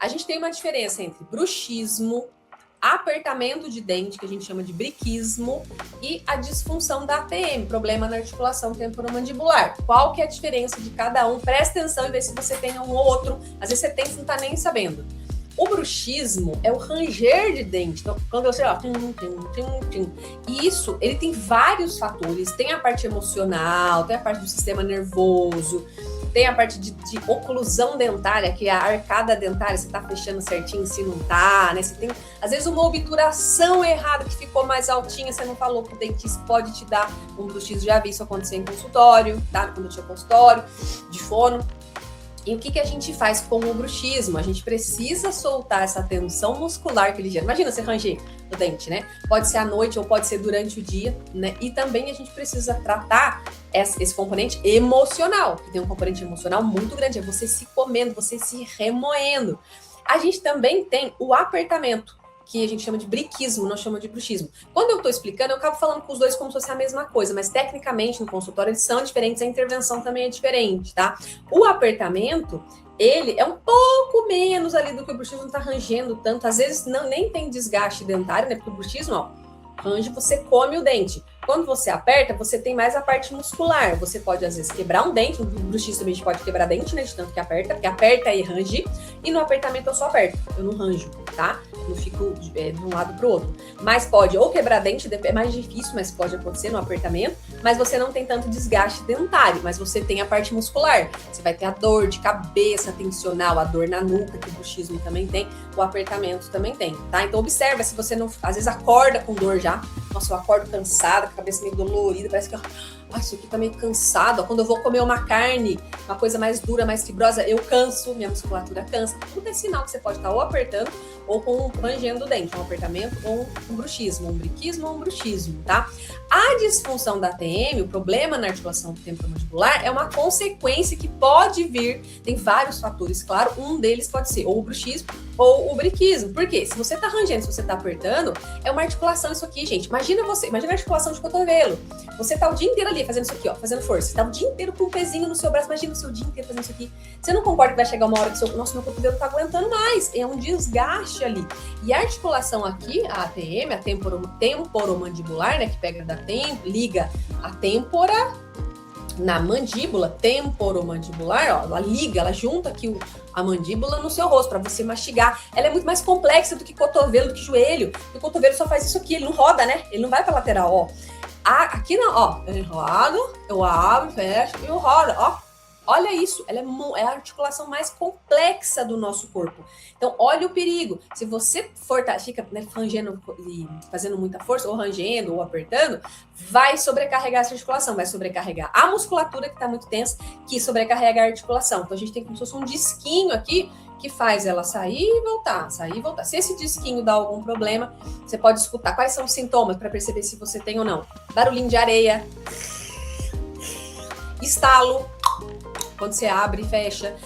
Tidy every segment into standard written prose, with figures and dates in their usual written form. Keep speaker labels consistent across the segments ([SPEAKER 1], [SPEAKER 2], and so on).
[SPEAKER 1] A gente tem uma diferença entre bruxismo, apertamento de dente, que a gente chama de briquismo, e a disfunção da ATM, problema na articulação temporomandibular. Qual que é a diferença de cada um? Presta atenção e vê se você tem um ou outro. Às vezes você tem, você não tá nem sabendo. O bruxismo é o ranger de dente. Então, quando você, ó, e isso, ele tem vários fatores. Tem a parte emocional, tem a parte do sistema nervoso, tem a parte de oclusão dentária, que é a arcada dentária, você tá fechando certinho, se não tá, né? Você tem, às vezes, uma obturação errada que ficou mais altinha, você não falou pro dentista, pode te dar um bruxismo. Já vi isso acontecer em consultório, tá? Quando eu tinha consultório de fono. E o que a gente faz com o bruxismo? A gente precisa soltar essa tensão muscular que ele gera. Imagina você ranger o dente, né? Pode ser à noite ou pode ser durante o dia, né? E também a gente precisa tratar esse componente emocional, que tem um componente emocional muito grande, é você se comendo, você se remoendo. A gente também tem o apertamento, que a gente chama de briquismo, não chama de bruxismo. Quando eu tô explicando, eu acabo falando com os dois como se fosse a mesma coisa, mas tecnicamente no consultório eles são diferentes, a intervenção também é diferente, tá? O apertamento, ele é um pouco menos ali do que o bruxismo, não tá rangendo tanto, às vezes nem tem desgaste dentário, né? Porque o bruxismo, ó, range, você come o dente. Quando você aperta, você tem mais a parte muscular. Você pode, às vezes, quebrar um dente. No bruxismo também a gente pode quebrar dente, né? De tanto que aperta. Porque aperta e range. E no apertamento eu só aperto. Eu não ranjo, tá? Eu não fico de um lado pro outro. Mas pode ou quebrar dente, é mais difícil, mas pode acontecer no apertamento. Mas você não tem tanto desgaste dentário. Mas você tem a parte muscular. Você vai ter a dor de cabeça tensional, a dor na nuca, que o bruxismo também tem. O apertamento também tem, tá? Então observa se você não, às vezes acorda com dor já. Nossa, eu acordo cansada, com a cabeça meio dolorida, parece que isso aqui tá meio cansado. Quando eu vou comer uma carne, uma coisa mais dura, mais fibrosa, eu canso, minha musculatura cansa. Tudo é sinal que você pode estar ou apertando ou com rangendo o dente, um apertamento ou um bruxismo, um briquismo ou um bruxismo, tá? A disfunção da ATM, o problema na articulação temporomandibular, é uma consequência que pode vir, tem vários fatores, claro, um deles pode ser ou o bruxismo ou o briquismo. Por quê? Se você tá rangendo, se você tá apertando, é uma articulação isso aqui, gente. Imagina a articulação de cotovelo. Você tá o dia inteiro ali fazendo isso aqui, ó, fazendo força. Você tá o dia inteiro com um pezinho no seu braço. Imagina o seu dia inteiro fazendo isso aqui. Você não concorda que vai chegar uma hora que meu cotovelo não tá aguentando mais. É um desgaste ali. E a articulação aqui, a ATM, a temporomandibular, né, que pega liga a têmpora na mandíbula, temporomandibular, ó, ela liga, ela junta aqui a mandíbula no seu rosto para você mastigar. Ela é muito mais complexa do que cotovelo, do que joelho. O cotovelo só faz isso aqui, ele não roda, né? Ele não vai para lateral, ó. Aqui não, ó, eu enrolo, eu abro, fecho e eu rodo, ó. Olha isso, ela é a articulação mais complexa do nosso corpo. Então, olha o perigo. Se você fica, né, rangendo e fazendo muita força, ou rangendo, ou apertando, vai sobrecarregar essa articulação, vai sobrecarregar a musculatura que está muito tensa, que sobrecarrega a articulação. Então, a gente tem como se fosse um disquinho aqui, que faz ela sair e voltar, sair e voltar. Se esse disquinho dá algum problema, você pode escutar quais são os sintomas para perceber se você tem ou não. Barulhinho de areia, estalo, quando você abre e fecha,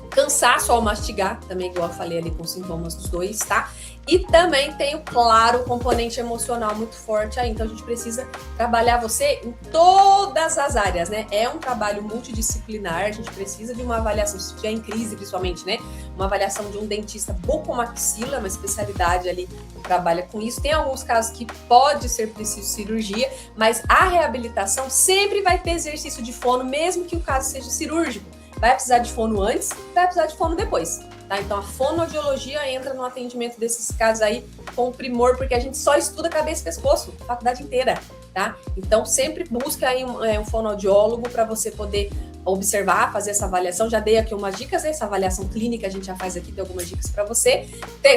[SPEAKER 1] cansaço ao mastigar, também igual eu falei ali com os sintomas dos dois, tá? E também tem, claro, o componente emocional muito forte aí, então a gente precisa trabalhar você em todas as áreas, né? É um trabalho multidisciplinar, a gente precisa de uma avaliação, se estiver em crise principalmente, né? Uma avaliação de um dentista bucomaxila, uma especialidade ali que trabalha com isso. Tem alguns casos que pode ser preciso cirurgia, mas a reabilitação sempre vai ter exercício de fono, mesmo que o caso seja cirúrgico. Vai precisar de fono antes, vai precisar de fono depois, tá? Então a fonoaudiologia entra no atendimento desses casos aí com primor, porque a gente só estuda cabeça e pescoço, a faculdade inteira, tá? Então sempre busca aí um fonoaudiólogo para você poder observar, fazer essa avaliação. Já dei aqui umas dicas, né? Essa avaliação clínica a gente já faz aqui, tem algumas dicas para você.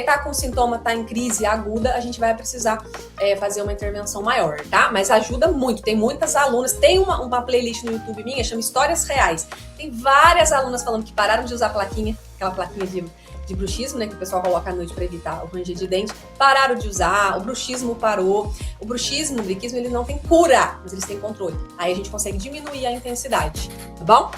[SPEAKER 1] Tá com sintoma, tá em crise aguda, a gente vai precisar fazer uma intervenção maior, tá? Mas ajuda muito, tem muitas alunas, tem uma playlist no YouTube minha, chama Histórias Reais. Tem várias alunas falando que pararam de usar plaquinha, aquela plaquinha de bruxismo, né, que o pessoal coloca à noite para evitar o ranger de dente, pararam de usar, o bruxismo parou. O bruxismo, o briquismo, ele não tem cura, mas eles têm controle. Aí a gente consegue diminuir a intensidade, tá bom?